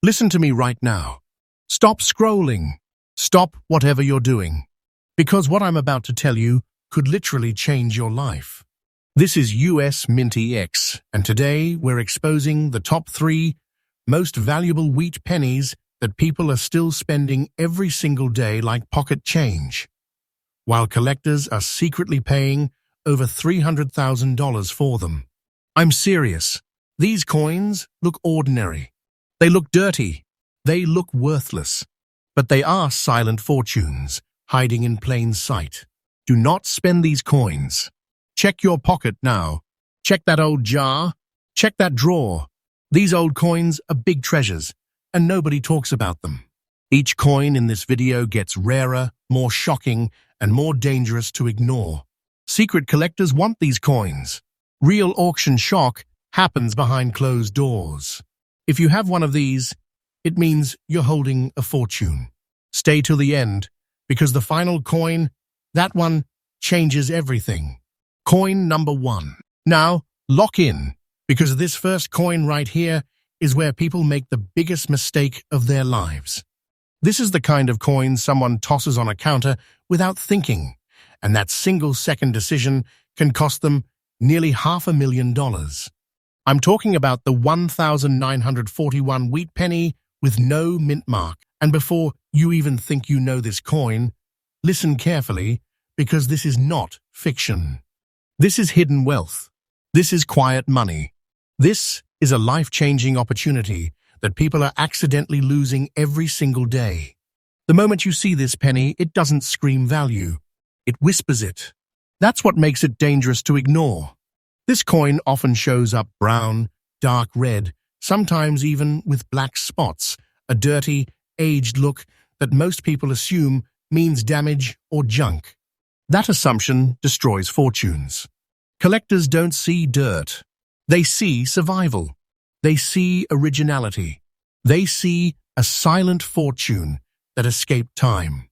Listen to me right now. Stop scrolling. Stop whatever you're doing. Because what I'm about to tell you could literally change your life. This is US MintX, and today we're exposing the top 3 most valuable wheat pennies that people are still spending every single day like pocket change, while collectors are secretly paying over $300,000 for them. I'm serious. These coins look ordinary. They look dirty. They look worthless. But they are silent fortunes, hiding in plain sight. Do not spend these coins. Check your pocket now. Check that old jar. Check that drawer. These old coins are big treasures, and nobody talks about them. Each coin in this video gets rarer, more shocking, and more dangerous to ignore. Secret collectors want these coins. Real auction shock happens behind closed doors. If you have one of these, it means you're holding a fortune. Stay till the end, because the final coin, that one, changes everything. Coin number 1. Now, lock in, because this first coin right here is where people make the biggest mistake of their lives. This is the kind of coin someone tosses on a counter without thinking, and that single-second decision can cost them nearly $500,000. I'm talking about the 1941 wheat penny with no mint mark. And before you even think you know this coin, listen carefully, because this is not fiction. This is hidden wealth. This is quiet money. This is a life-changing opportunity that people are accidentally losing every single day. The moment you see this penny, it doesn't scream value. It whispers it. That's what makes it dangerous to ignore. This coin often shows up brown, dark red, sometimes even with black spots, a dirty, aged look that most people assume means damage or junk. That assumption destroys fortunes. Collectors don't see dirt. They see survival. They see originality. They see a silent fortune that escaped time.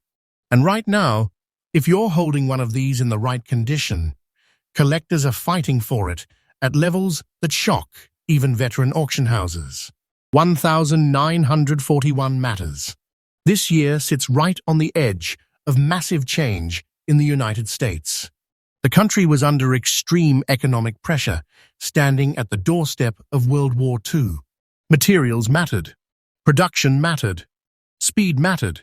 And right now, if you're holding one of these in the right condition, collectors are fighting for it at levels that shock even veteran auction houses. 1941 matters. This year sits right on the edge of massive change in the United States. The country was under extreme economic pressure, standing at the doorstep of World War II. Materials mattered. Production mattered. Speed mattered.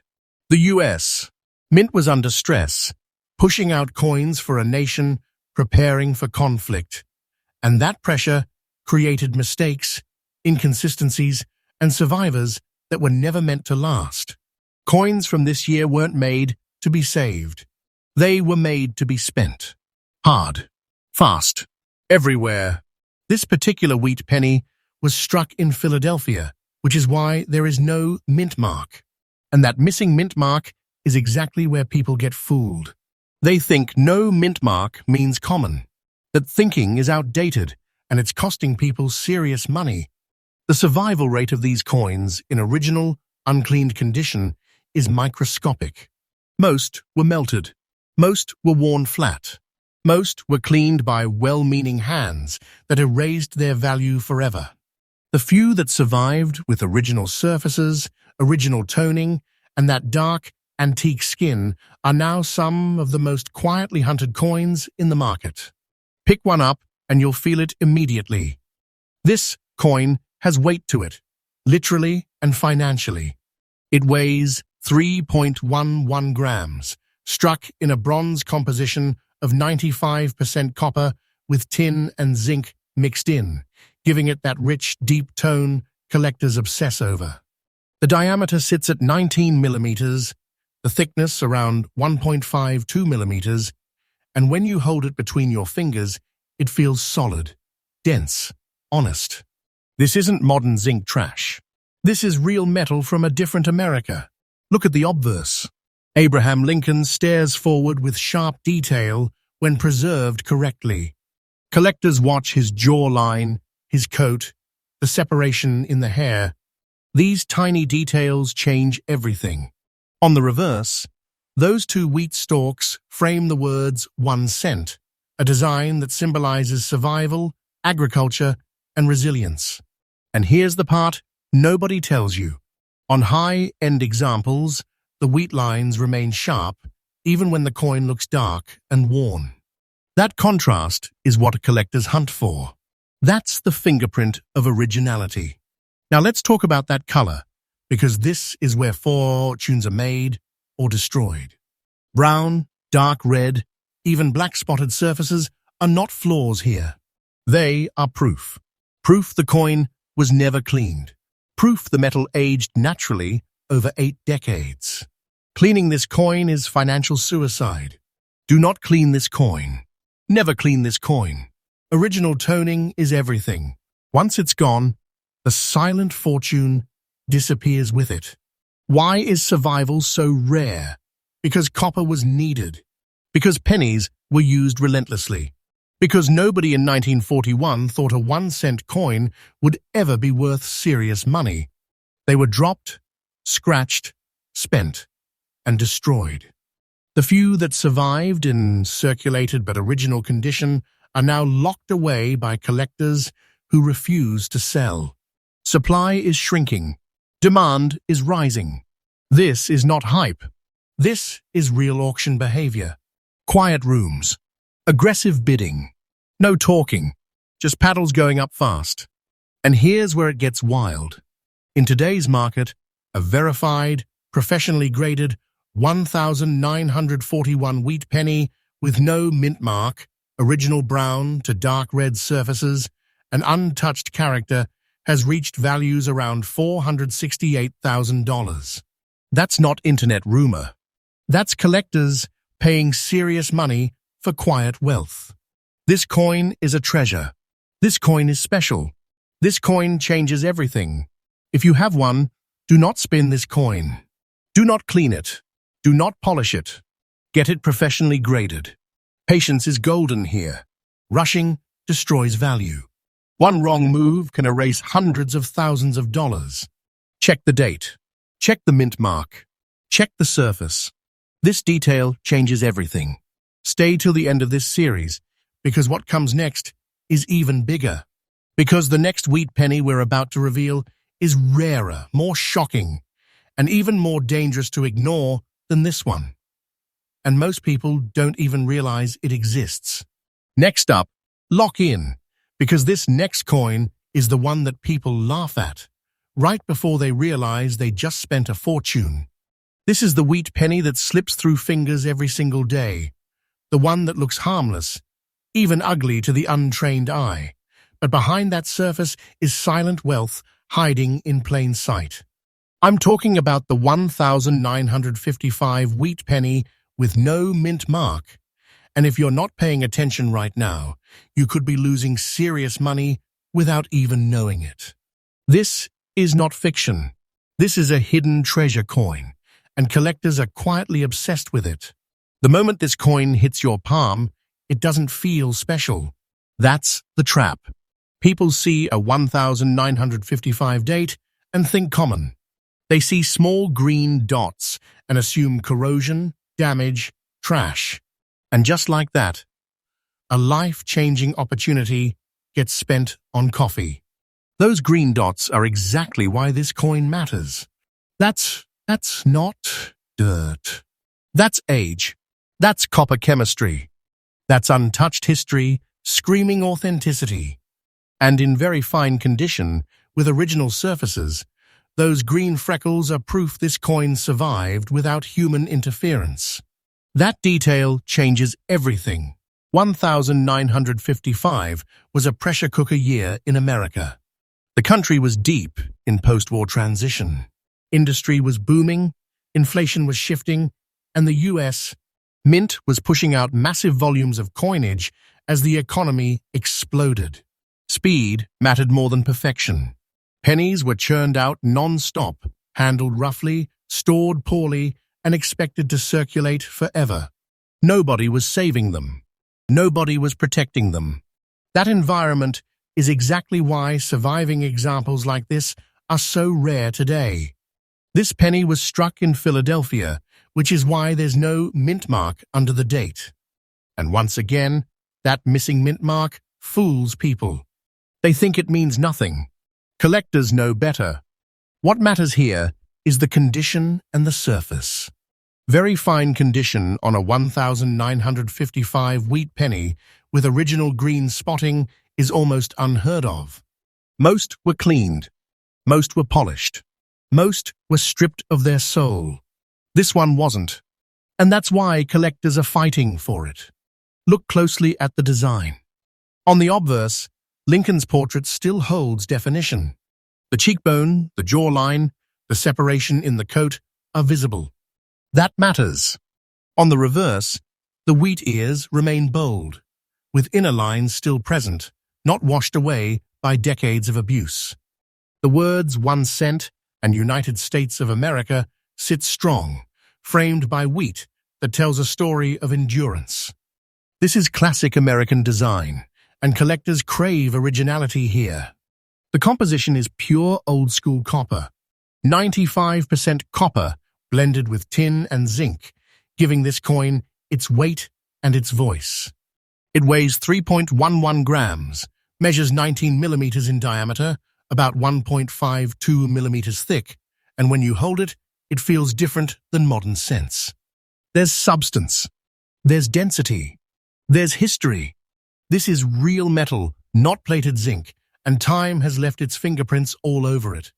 The US Mint was under stress, pushing out coins for a nation preparing for conflict. And that pressure created mistakes, inconsistencies, and survivors that were never meant to last. Coins from this year weren't made to be saved. They were made to be spent. Hard, fast, everywhere. This particular wheat penny was struck in Philadelphia, which is why there is no mint mark. And that missing mint mark is exactly where people get fooled. They think no mint mark means common, that thinking is outdated, and it's costing people serious money. The survival rate of these coins in original, uncleaned condition is microscopic. Most were melted. Most were worn flat. Most were cleaned by well-meaning hands that erased their value forever. The few that survived with original surfaces, original toning, and that dark, antique skin are now some of the most quietly hunted coins in the market. Pick one up and you'll feel it immediately. This coin has weight to it, literally and financially. It weighs 3.11 grams, struck in a bronze composition of 95% copper with tin and zinc mixed in, giving it that rich, deep tone collectors obsess over. The diameter sits at 19 millimeters, the thickness around 1.52 millimeters, and when you hold it between your fingers, it feels solid, dense, honest. This isn't modern zinc trash. This is real metal from a different America. Look at the obverse. Abraham Lincoln stares forward with sharp detail when preserved correctly. Collectors watch his jawline, his coat, the separation in the hair. These tiny details change everything. On the reverse, those 2 wheat stalks frame the words 1 cent, a design that symbolizes survival, agriculture, and resilience. And here's the part nobody tells you. On high-end examples, the wheat lines remain sharp even when the coin looks dark and worn. That contrast is what collectors hunt for. That's the fingerprint of originality. Now let's talk about that color, because this is where fortunes are made or destroyed. Brown, dark red, even black-spotted surfaces are not flaws here. They are proof. Proof the coin was never cleaned. Proof the metal aged naturally over 8 decades. Cleaning this coin is financial suicide. Do not clean this coin. Never clean this coin. Original toning is everything. Once it's gone, the silent fortune disappears with it. Why is survival so rare? Because copper was needed. Because pennies were used relentlessly. Because nobody in 1941 thought a 1-cent coin would ever be worth serious money. They were dropped, scratched, spent, and destroyed. The few that survived in circulated but original condition are now locked away by collectors who refuse to sell. Supply is shrinking. Demand is rising. This is not hype. This is real auction behavior. Quiet rooms. Aggressive bidding. No talking. Just paddles going up fast. And here's where it gets wild. In today's market, a verified, professionally graded 1,941 wheat penny with no mint mark, original brown to dark red surfaces, and untouched character has reached values around $468,000. That's not internet rumor. That's collectors paying serious money for quiet wealth. This coin is a treasure. This coin is special. This coin changes everything. If you have one, do not spin this coin. Do not clean it. Do not polish it. Get it professionally graded. Patience is golden here. Rushing destroys value. One wrong move can erase hundreds of thousands of dollars. Check the date. Check the mint mark. Check the surface. This detail changes everything. Stay till the end of this series, because what comes next is even bigger. Because the next wheat penny we're about to reveal is rarer, more shocking, and even more dangerous to ignore than this one. And most people don't even realize it exists. Next up, lock in, because this next coin is the one that people laugh at, right before they realize they just spent a fortune. This is the wheat penny that slips through fingers every single day, the one that looks harmless, even ugly to the untrained eye. But behind that surface is silent wealth hiding in plain sight. I'm talking about the 1,955 wheat penny with no mint mark. And if you're not paying attention right now, you could be losing serious money without even knowing it. This is not fiction. This is a hidden treasure coin, and collectors are quietly obsessed with it. The moment this coin hits your palm, it doesn't feel special. That's the trap. People see a 1,955 date and think common. They see small green dots and assume corrosion, damage, trash. And just like that, a life-changing opportunity gets spent on coffee. Those green dots are exactly why this coin matters. That's not dirt. That's age. That's copper chemistry. That's untouched history, screaming authenticity. And in very fine condition, with original surfaces, those green freckles are proof this coin survived without human interference. That detail changes everything. 1,955 was a pressure cooker year in America. The country was deep in post-war transition. Industry was booming, inflation was shifting, and the US Mint was pushing out massive volumes of coinage as the economy exploded. Speed mattered more than perfection. Pennies were churned out non-stop, handled roughly, stored poorly, and expected to circulate forever. Nobody was saving them. Nobody was protecting them. That environment is exactly why surviving examples like this are so rare today. This penny was struck in Philadelphia, which is why there's no mint mark under the date. And once again, that missing mint mark fools people. They think it means nothing. Collectors know better. What matters here is the condition and the surface. Very fine condition on a 1955 wheat penny with original green spotting is almost unheard of. Most were cleaned. Most were polished. Most were stripped of their soul. This one wasn't. And that's why collectors are fighting for it. Look closely at the design. On the obverse, Lincoln's portrait still holds definition. The cheekbone, the jawline, the separation in the coat are visible. That matters. On the reverse, the wheat ears remain bold, with inner lines still present, not washed away by decades of abuse. The words 1 cent and United States of America sit strong, framed by wheat that tells a story of endurance. This is classic American design, and collectors crave originality here. The composition is pure old-school copper, 95% copper blended with tin and zinc, giving this coin its weight and its voice. It weighs 3.11 grams, measures 19 millimeters in diameter, about 1.52 millimeters thick, and when you hold it, it feels different than modern cents. There's substance. There's density. There's history. This is real metal, not plated zinc, and time has left its fingerprints all over it.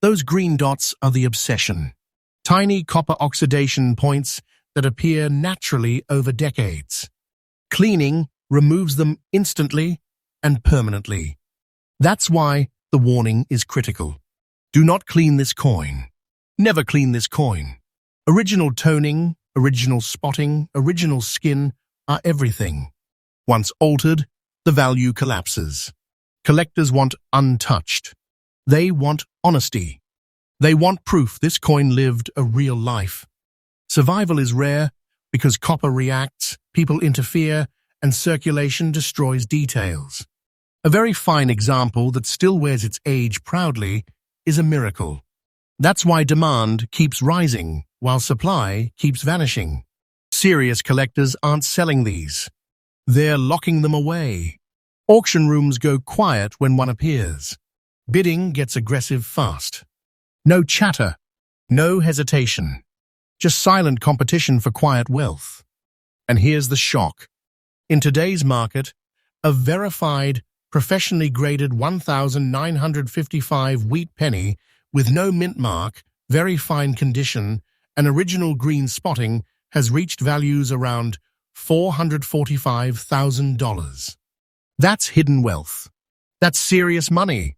Those green dots are the obsession. Tiny copper oxidation points that appear naturally over decades. Cleaning removes them instantly and permanently. That's why the warning is critical. Do not clean this coin. Never clean this coin. Original toning, original spotting, original skin are everything. Once altered, the value collapses. Collectors want untouched. They want honesty. They want proof this coin lived a real life. Survival is rare because copper reacts, people interfere, and circulation destroys details. A very fine example that still wears its age proudly is a miracle. That's why demand keeps rising while supply keeps vanishing. Serious collectors aren't selling these. They're locking them away. Auction rooms go quiet when one appears. Bidding gets aggressive fast. No chatter, no hesitation. Just silent competition for quiet wealth. And here's the shock. In today's market, a verified, professionally graded 1955 wheat penny with no mint mark, very fine condition, and original green spotting has reached values around $445,000. That's hidden wealth. That's serious money.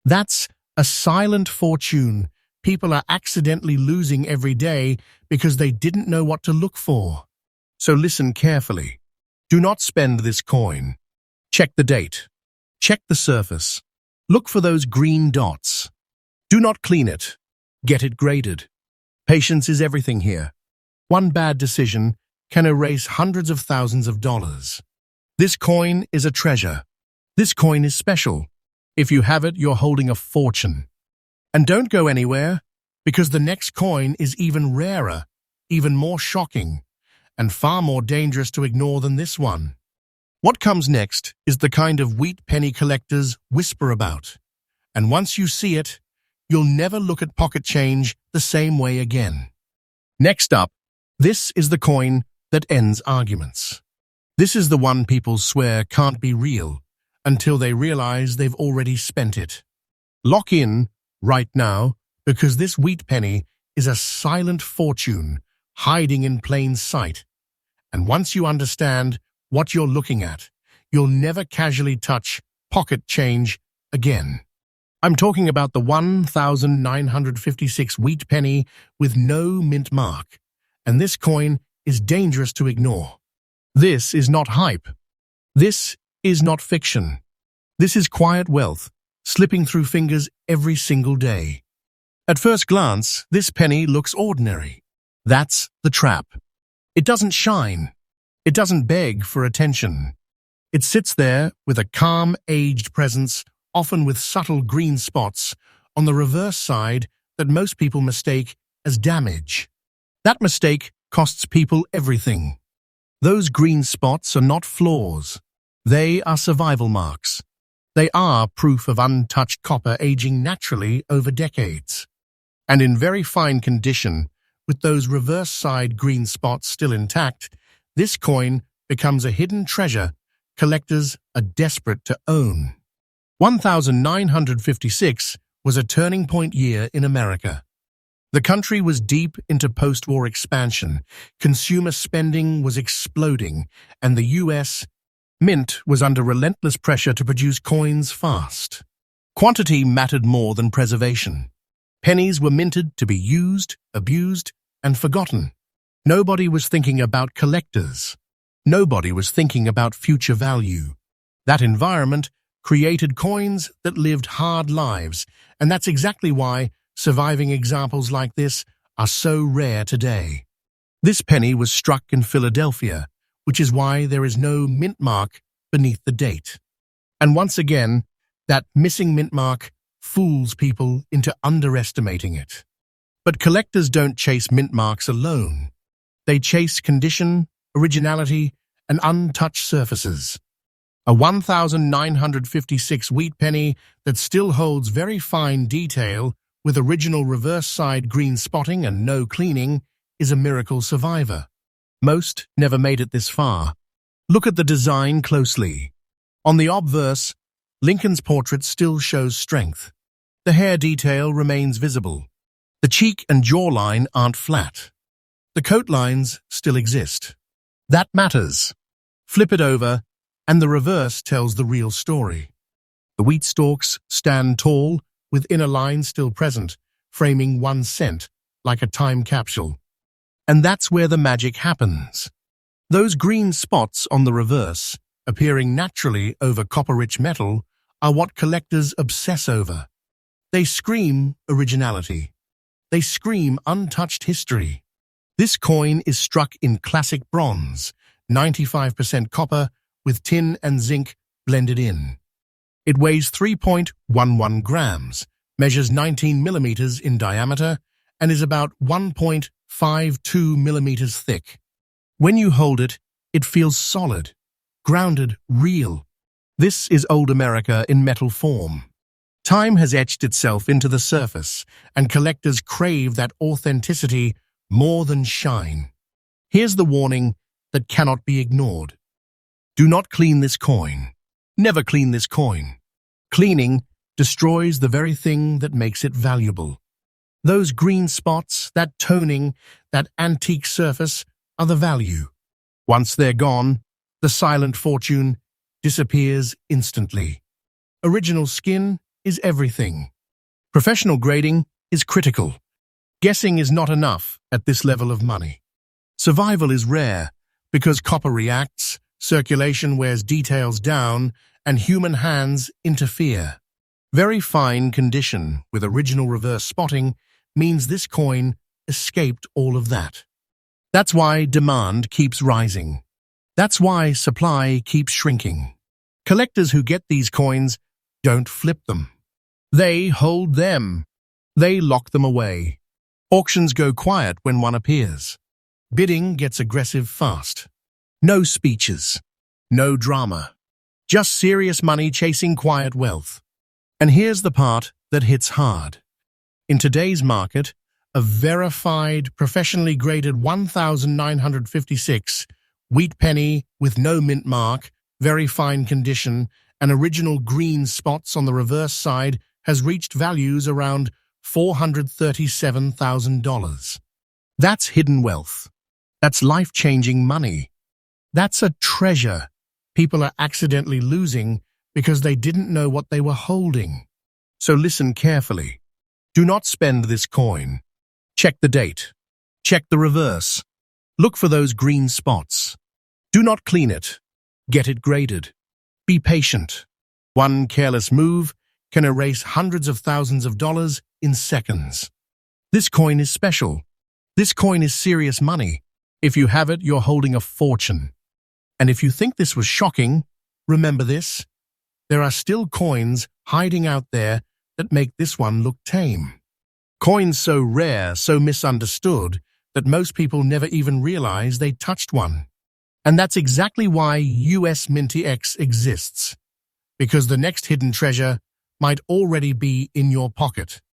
That's a silent fortune people are accidentally losing every day because they didn't know what to look for. So listen carefully. Do not spend this coin. Check the date. Check the surface. Look for those green dots. Do not clean it. Get it graded. Patience is everything here. One bad decision can erase hundreds of thousands of dollars. This coin is a treasure. This coin is special. If you have it, you're holding a fortune. And don't go anywhere, because the next coin is even rarer, even more shocking, and far more dangerous to ignore than this one. What comes next is the kind of wheat penny collectors whisper about. And once you see it, you'll never look at pocket change the same way again. Next up, this is the coin that ends arguments. This is the one people swear can't be real until they realize they've already spent it. Lock in right now, because this wheat penny is a silent fortune hiding in plain sight. And once you understand what you're looking at, you'll never casually touch pocket change again. I'm talking about the 1956 wheat penny with no mint mark, and this coin is dangerous to ignore. This is not hype. This is not fiction. This is quiet wealth, slipping through fingers every single day. At first glance, this penny looks ordinary. That's the trap. It doesn't shine. It doesn't beg for attention. It sits there with a calm, aged presence, often with subtle green spots on the reverse side that most people mistake as damage. That mistake costs people everything. Those green spots are not flaws. They are survival marks. They are proof of untouched copper aging naturally over decades. And in very fine condition, with those reverse side green spots still intact, this coin becomes a hidden treasure collectors are desperate to own. 1956 was a turning point year in America. The country was deep into post-war expansion, consumer spending was exploding, and the US Mint was under relentless pressure to produce coins fast. Quantity mattered more than preservation. Pennies were minted to be used, abused, and forgotten. Nobody was thinking about collectors. Nobody was thinking about future value. That environment created coins that lived hard lives, and that's exactly why surviving examples like this are so rare today. This penny was struck in Philadelphia, which is why there is no mint mark beneath the date. And once again, that missing mint mark fools people into underestimating it. But collectors don't chase mint marks alone. They chase condition, originality, and untouched surfaces. A 1956 wheat penny that still holds very fine detail with original reverse side green spotting and no cleaning is a miracle survivor. Most never made it this far. Look at the design closely. On the obverse, Lincoln's portrait still shows strength. The hair detail remains visible. The cheek and jawline aren't flat. The coat lines still exist. That matters. Flip it over, and the reverse tells the real story. The wheat stalks stand tall, with inner lines still present, framing 1 cent like a time capsule. And that's where the magic happens. Those green spots on the reverse, appearing naturally over copper-rich metal, are what collectors obsess over. They scream originality. They scream untouched history. This coin is struck in classic bronze, 95% copper, with tin and zinc blended in. It weighs 3.11 grams, measures 19 millimeters in diameter, and is about 1.52 millimeters thick. When you hold it, it feels solid, grounded, real. This is old America in metal form. Time has etched itself into the surface, and collectors crave that authenticity more than shine. Here's the warning that cannot be ignored. Do not clean this coin. Never clean this coin. Cleaning destroys the very thing that makes it valuable. Those green spots, that toning, that antique surface are the value. Once they're gone, the silent fortune disappears instantly. Original skin is everything. Professional grading is critical. Guessing is not enough at this level of money. Survival is rare because copper reacts, circulation wears details down, and human hands interfere. Very fine condition with original reverse spotting means this coin escaped all of that. That's why demand keeps rising. That's why supply keeps shrinking. Collectors who get these coins don't flip them. They hold them. They lock them away. Auctions go quiet when one appears. Bidding gets aggressive fast. No speeches. No drama. Just serious money chasing quiet wealth. And here's the part that hits hard. In today's market, a verified, professionally graded 1956 wheat penny with no mint mark, very fine condition, and original green spots on the reverse side has reached values around $437,000. That's hidden wealth. That's life-changing money. That's a treasure people are accidentally losing because they didn't know what they were holding. So listen carefully. Do not spend this coin. Check the date. Check the reverse. Look for those green spots. Do not clean it. Get it graded. Be patient. One careless move can erase hundreds of thousands of dollars in seconds. This coin is special. This coin is serious money. If you have it, you're holding a fortune. And if you think this was shocking, remember this. There are still coins hiding out there that make this one look tame. Coins so rare, so misunderstood, that most people never even realize they touched one. And that's exactly why US MintX exists. Because the next hidden treasure might already be in your pocket.